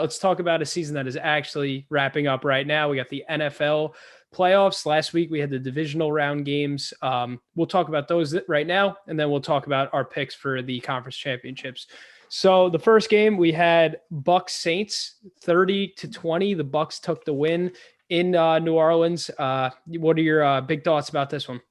Let's talk about a season that is actually wrapping up right now. We got the NFL playoffs. Last week we had the divisional round games. We'll talk about those right now, and then we'll talk about our picks for the conference championships. So the first game we had Bucs Saints 30-20. The Bucs took the win in New Orleans. What are your big thoughts about this one?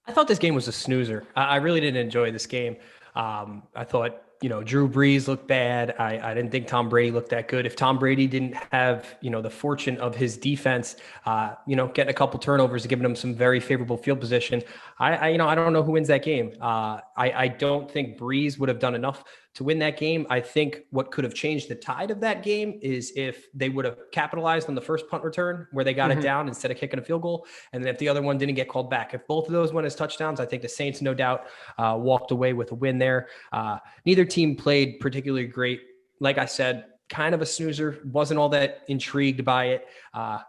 I thought this game was a snoozer. I really didn't enjoy this game. I thought, Drew Brees looked bad. I didn't think Tom Brady looked that good. If Tom Brady didn't have, the fortune of his defense, getting a couple turnovers, giving him some very favorable field position, I don't know who wins that game. I don't think Brees would have done enough to win that game. I think what could have changed the tide of that game is if they would have capitalized on the first punt return where they got it down instead of kicking a field goal. And then if the other one didn't get called back, if both of those went as touchdowns, I think the Saints, no doubt, walked away with a win there. Neither team played particularly great. Like I said, kind of a snoozer, wasn't all that intrigued by it.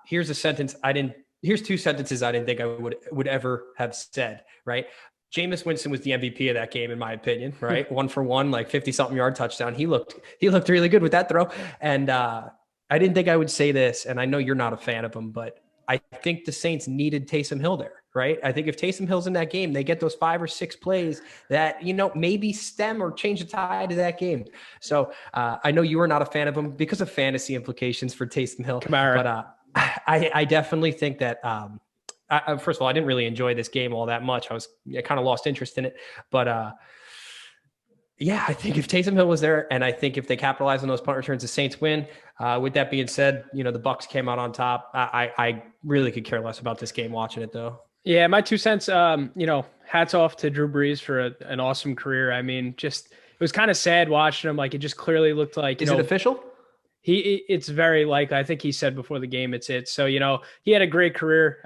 Here's two sentences I didn't think I would ever have said, right? Jameis Winston was the MVP of that game, in my opinion, right? 1 for 1, like 50-something yard touchdown. He looked really good with that throw. And I didn't think I would say this, and I know you're not a fan of him, but I think the Saints needed Taysom Hill there, right? I think if Taysom Hill's in that game, they get those 5 or 6 plays that, maybe stem or change the tide of that game. So I know you are not a fan of him because of fantasy implications for Taysom Hill. Kamara. But I definitely think that first of all, I didn't really enjoy this game all that much. I kind of lost interest in it. But I think if Taysom Hill was there, and I think if they capitalize on those punt returns, the Saints win. With that being said, the Bucs came out on top. I really could care less about this game watching it, though. Yeah, my 2 cents, hats off to Drew Brees for an awesome career. I mean, it was kind of sad watching him. Like, it just clearly looked like, Is it official? It's very likely. I think he said before the game it's it. So, he had a great career,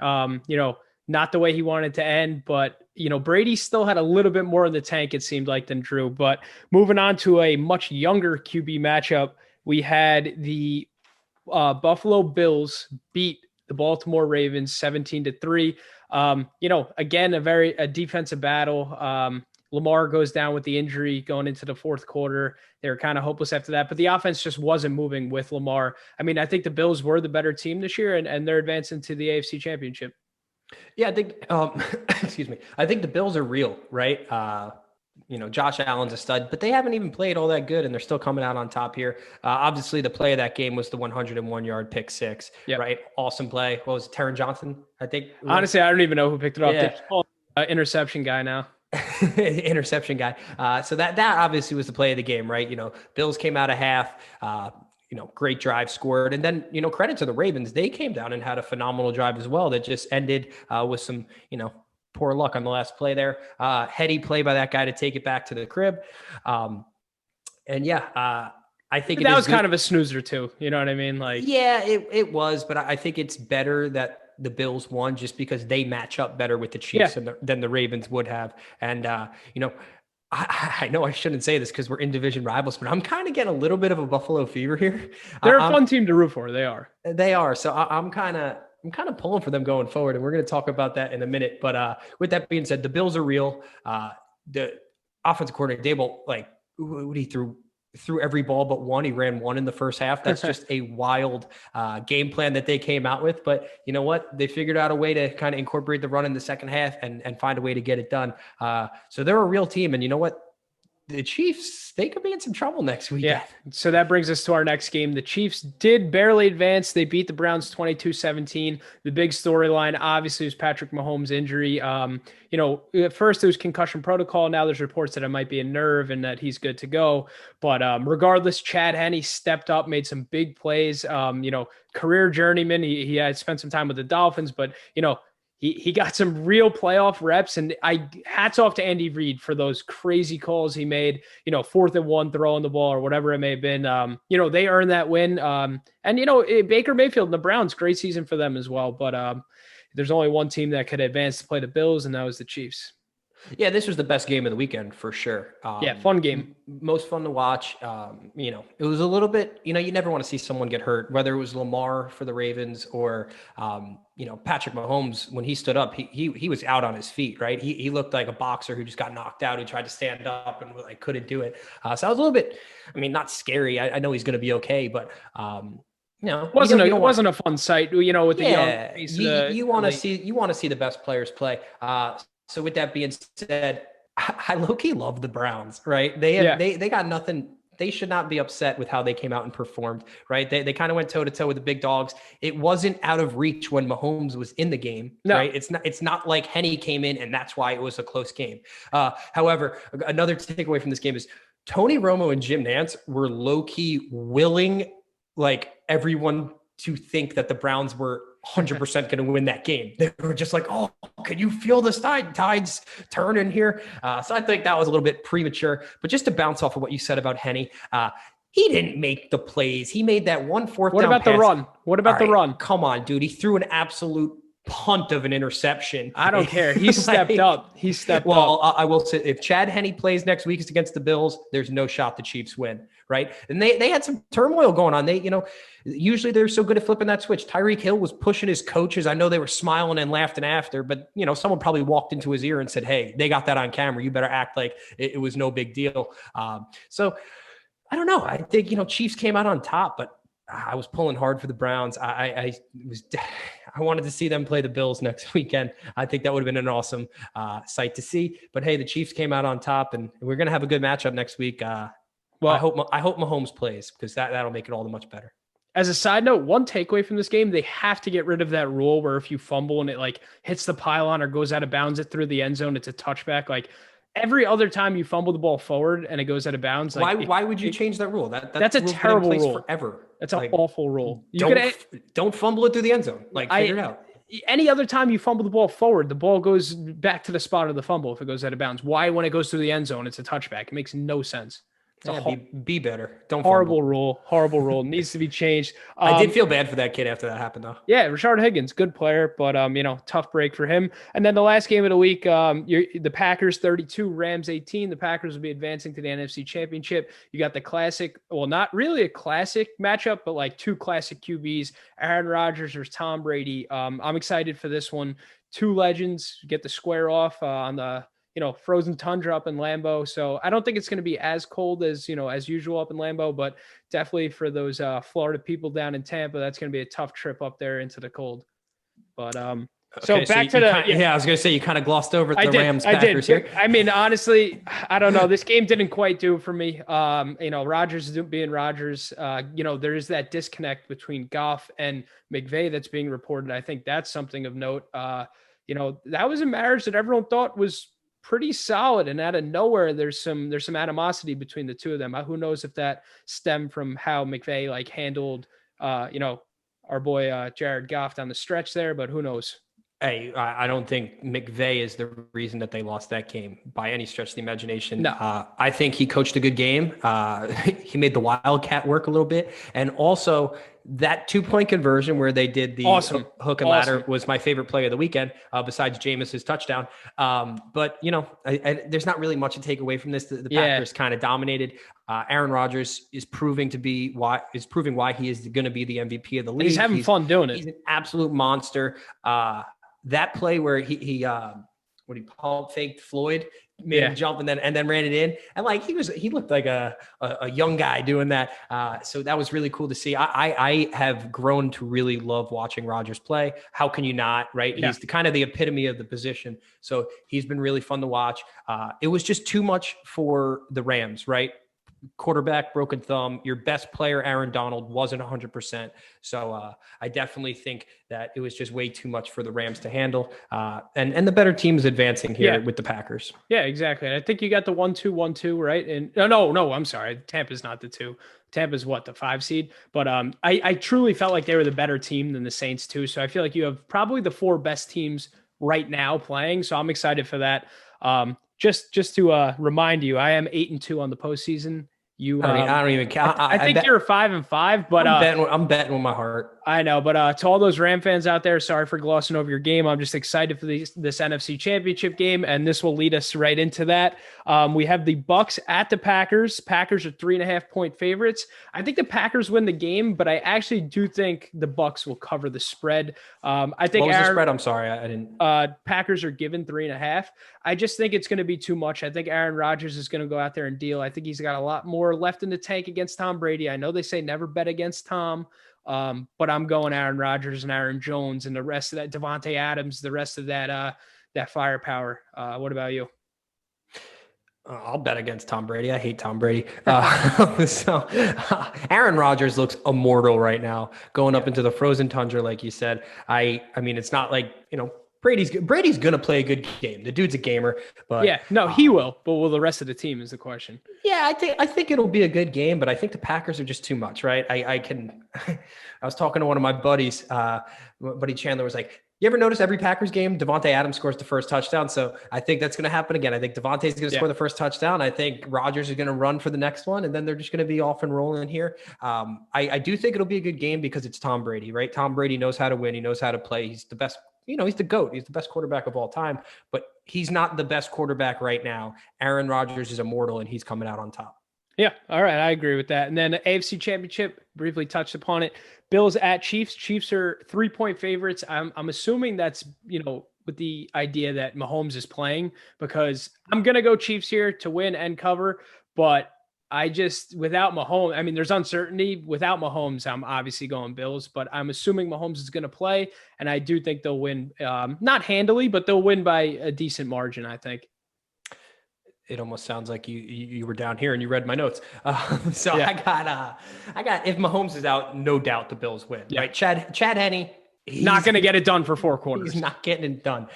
not the way he wanted to end, but, Brady still had a little bit more in the tank, it seemed like, than Drew. But moving on to a much younger QB matchup, we had the Buffalo Bills beat the Baltimore Ravens 17-3. Again, a defensive battle. Lamar goes down with the injury going into the fourth quarter. They were kind of hopeless after that, but the offense just wasn't moving with Lamar. I mean, I think the Bills were the better team this year, and they're advancing to the AFC Championship. Yeah, I think, excuse me. I think the Bills are real, right? Josh Allen's a stud, but they haven't even played all that good, and they're still coming out on top here. Obviously, the play of that game was the 101-yard pick six, right? Awesome play. What was it, Taron Johnson, I think? Honestly, I don't even know who picked it up. Yeah. Interception guy now. Interception guy. So that obviously was the play of the game, right? Bills came out of half, great drive, scored. And then, credit to the Ravens. They came down and had a phenomenal drive as well that just ended with some, poor luck on the last play there. Heady play by that guy to take it back to the crib. I think that was kind of a snoozer too. You know what I mean? Like, yeah, it was, but I think it's better that the Bills won just because they match up better with the Chiefs than the Ravens would have. And, I know I shouldn't say this because we're in division rivals, but I'm kind of getting a little bit of a Buffalo fever here. They're a fun team to root for. They are. They are. So I'm kind of pulling for them going forward, and we're going to talk about that in a minute. But with that being said, the Bills are real. The offensive coordinator, Dable, what he threw every ball but one. He ran one in the first half. That's just a wild game plan that they came out with. But you know what? They figured out a way to kind of incorporate the run in the second half and find a way to get it done. So they're a real team. And you know what? The Chiefs, they could be in some trouble next week. Yeah. So that brings us to our next game. The Chiefs did barely advance. They beat the Browns 22-17. The big storyline, obviously, was Patrick Mahomes' injury. At first it was concussion protocol. Now there's reports that it might be a nerve and that he's good to go. But regardless, Chad Henne stepped up, made some big plays. Career journeyman. He had spent some time with the Dolphins, but, He got some real playoff reps, and hats off to Andy Reid for those crazy calls he made, 4th and 1, throwing the ball or whatever it may have been. They earned that win. Baker Mayfield and the Browns, great season for them as well. But there's only one team that could advance to play the Bills, and that was the Chiefs. Yeah, this was the best game of the weekend for sure. Yeah, fun game. Most fun to watch. It was a little bit, you never want to see someone get hurt, whether it was Lamar for the Ravens or, Patrick Mahomes. When he stood up, he was out on his feet, right? He looked like a boxer who just got knocked out, who tried to stand up and like couldn't do it. So I was a little bit, not scary. I know he's going to be okay, but it wasn't a fun sight, with the young. You want to see the best players play. So with that being said, I low-key love the Browns, right? They got nothing. They should not be upset with how they came out and performed, right? They kind of went toe-to-toe with the big dogs. It wasn't out of reach when Mahomes was in the game, right? It's not like Henny came in and that's why it was a close game. However, another takeaway from this game is Tony Romo and Jim Nantz were low-key willing, like, everyone to think that the Browns were 100% going to win that game. They were just like, oh, can you feel the tides turning here? So I think that was a little bit premature. But just to bounce off of what you said about Henny, he didn't make the plays. He made that 1 4th down What about pass. the run? What about the run? Come on, dude. He threw an absolute punt of an interception. I don't care. He stepped up. He stepped up. Well, I will say, if Chad Henne plays next week against the Bills, there's no shot the Chiefs win, right? And they had some turmoil going on. They, usually they're so good at flipping that switch. Tyreek Hill was pushing his coaches. I know they were smiling and laughing after, but someone probably walked into his ear and said, "Hey, they got that on camera. You better act like it was no big deal." So I don't know. I think Chiefs came out on top, but I was pulling hard for the Browns. I wanted to see them play the Bills next weekend. I think that would have been an awesome sight to see. But hey, the Chiefs came out on top, and we're gonna have a good matchup next week. Well, I hope Mahomes plays, because that'll make it all the much better. As a side note, one takeaway from this game, they have to get rid of that rule where if you fumble and it like hits the pylon or goes out of bounds it through the end zone, it's a touchback. Like every other time you fumble the ball forward and it goes out of bounds. Like why would you change that rule? That's a terrible rule forever. That's an awful rule. Don't fumble it through the end zone. Figure it out. Any other time you fumble the ball forward, the ball goes back to the spot of the fumble if it goes out of bounds. Why, when it goes through the end zone, it's a touchback? It makes no sense. Be better. Don't horrible rule. Needs to be changed. I did feel bad for that kid after that happened, though. Yeah, Rashard Higgins, good player, but tough break for him. And then the last game of the week, the Packers 32, Rams 18. The Packers will be advancing to the NFC Championship. You got the classic, well, not really a classic matchup, but like two classic QBs, Aaron Rodgers versus Tom Brady. I'm excited for this one. Two legends get the square off on the frozen tundra up in Lambeau. So I don't think it's going to be as cold as usual up in Lambeau, but definitely for those Florida people down in Tampa, that's going to be a tough trip up there into the cold. But I was going to say you kind of glossed over the Rams Packers here. I mean, honestly, I don't know. This game didn't quite do it for me. Rodgers being Rodgers, there is that disconnect between Goff and McVay that's being reported. I think that's something of note. That was a marriage that everyone thought was pretty solid, and out of nowhere there's some animosity between the two of them. Who knows if that stemmed from how McVay handled our boy Jared Goff down the stretch there, but who knows. Hey, I don't think McVay is the reason that they lost that game by any stretch of the imagination. No. I think he coached a good game. He made the Wildcat work a little bit. And also that 2-point conversion where they did the hook and ladder was my favorite play of the weekend, besides Jameis's touchdown. But there's not really much to take away from this. The Packers kind of dominated. Aaron Rodgers is proving why he is going to be the MVP of the league. He's having fun doing it. He's an absolute monster. That play where he pump faked Floyd, made him jump and then ran it in, and he looked like a young guy doing that. So that was really cool to see. I have grown to really love watching Rodgers play. How can you not, right? Yeah. He's kind of the epitome of the position. So he's been really fun to watch. It was just too much for the Rams, right? Quarterback, broken thumb. Your best player, Aaron Donald, wasn't 100%. So I definitely think that it was just way too much for the Rams to handle. And the better team is advancing here with the Packers. Yeah, exactly. And I think you got the 1-2-1-2, right? And no, I'm sorry. Tampa's not the 2. Tampa's the 5 seed. But I truly felt like they were the better team than the Saints too. So I feel like you have probably the 4 best teams right now playing. So I'm excited for that. Just to remind you, I am 8-2 on the postseason. I don't even count. I think you're 5-5, but I'm betting with my heart. I know, but to all those Ram fans out there, sorry for glossing over your game. I'm just excited for this NFC Championship game, and this will lead us right into that. We have the Bucks at the Packers. Packers are 3.5-point favorites. I think the Packers win the game, but I actually do think the Bucks will cover the spread. I think what was the spread? I'm sorry, I didn't. Packers are given 3.5. I just think it's going to be too much. I think Aaron Rodgers is going to go out there and deal. I think he's got a lot more left in the tank against Tom Brady. I know they say never bet against Tom. But I'm going Aaron Rodgers and Aaron Jones and the rest of that, Devontae Adams, the rest of that firepower. What about you? I'll bet against Tom Brady. I hate Tom Brady. Aaron Rodgers looks immortal right now, going up into the frozen tundra, like you said. I mean, it's not like, Brady's going to play a good game. The dude's a gamer, but yeah, no, he will. But will the rest of the team is the question. Yeah, I think it'll be a good game, but I think the Packers are just too much, right? I was talking to one of my buddies, buddy Chandler was like, you ever notice every Packers game, Devontae Adams scores the first touchdown? So I think that's going to happen again. I think Devontae's going to score the first touchdown. I think Rodgers is going to run for the next one, and then they're just going to be off and rolling here. I do think it'll be a good game because it's Tom Brady, right? Tom Brady knows how to win. He knows how to play. He's the best. He's the GOAT. He's the best quarterback of all time, but he's not the best quarterback right now. Aaron Rodgers is immortal, and he's coming out on top. Yeah. All right. I agree with that. And then the AFC Championship, briefly touched upon it. Bills at Chiefs. Chiefs are 3-point favorites. I'm assuming that's, with the idea that Mahomes is playing, because I'm going to go Chiefs here to win and cover, but without Mahomes, I mean, there's uncertainty. Without Mahomes, I'm obviously going Bills, but I'm assuming Mahomes is going to play, and I do think they'll win, not handily, but they'll win by a decent margin, I think. It almost sounds like you were down here and you read my notes. So yeah. I got, if Mahomes is out, no doubt the Bills win, right? Chad Henne. He's not going to get it done for 4 quarters. He's not getting it done.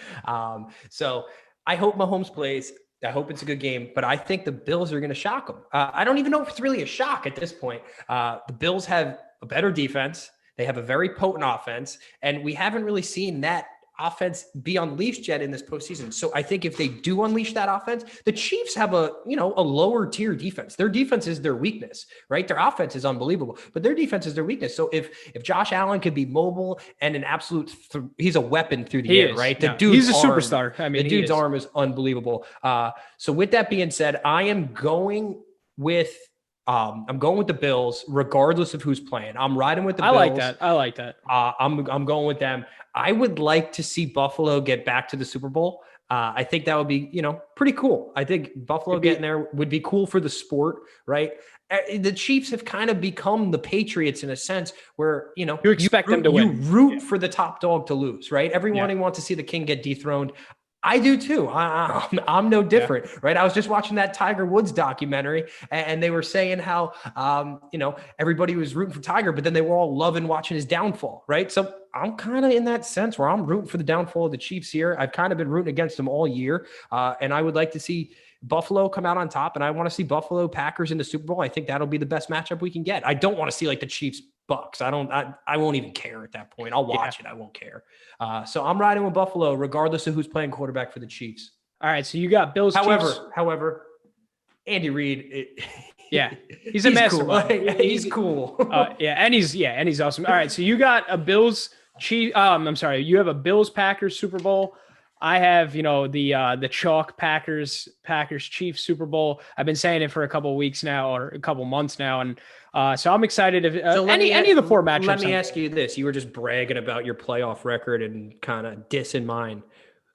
So I hope Mahomes plays. I hope it's a good game, but I think the Bills are going to shock them. I don't even know if it's really a shock at this point. The Bills have a better defense. They have a very potent offense, and we haven't really seen that offense be unleashed yet in this postseason. So I think if they do unleash that offense, the Chiefs have a lower tier defense. Their defense is their weakness, right? Their offense is unbelievable, but their defense is their weakness. So if Josh Allen could be mobile and an absolute, he's a weapon through the air, right? He's a superstar. I mean, the dude's arm is unbelievable. So with that being said, I am going with the Bills, regardless of who's playing. I'm riding with the Bills. I like that. I'm going with them. I would like to see Buffalo get back to the Super Bowl. I think that would be, pretty cool. I think Buffalo getting there would be cool for the sport, right? The Chiefs have kind of become the Patriots in a sense where, you expect them to win. You root for the top dog to lose, right? Everyone wants to see the king get dethroned. I do too. I'm no different, right? I was just watching that Tiger Woods documentary, and they were saying how, everybody was rooting for Tiger, but then they were all loving watching his downfall, right? So I'm kind of in that sense where I'm rooting for the downfall of the Chiefs here. I've kind of been rooting against them all year, and I would like to see Buffalo come out on top, and I want to see Buffalo Packers in the Super Bowl. I think that'll be the best matchup we can get. I don't want to see like the Chiefs Bucks. I won't even care at that point. I'll watch it. I won't care. So I'm riding with Buffalo, regardless of who's playing quarterback for the Chiefs. All right. So you got Bills. However, Andy Reid. He's a mastermind. Cool. He's cool. And he's awesome. All right. So you got a Bills Chiefs. You have a Bills Packers Super Bowl. I have, the chalk Packers Chiefs Super Bowl. I've been saying it for a couple of weeks now, or a couple months now, and so I'm excited if any of the 4 matchups. Let me ask you this: you were just bragging about your playoff record and kind of dissing mine.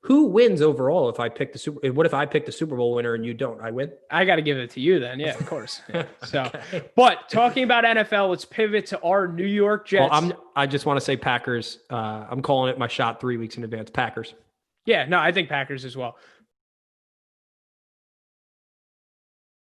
Who wins overall if I pick the Super? What if I pick the Super Bowl winner and you don't? I win. I got to give it to you then. Yeah, of course. Yeah. So, but talking about NFL, let's pivot to our New York Jets. Well, I just want to say Packers. I'm calling it my shot 3 weeks in advance. Packers. Yeah, no, I think Packers as well.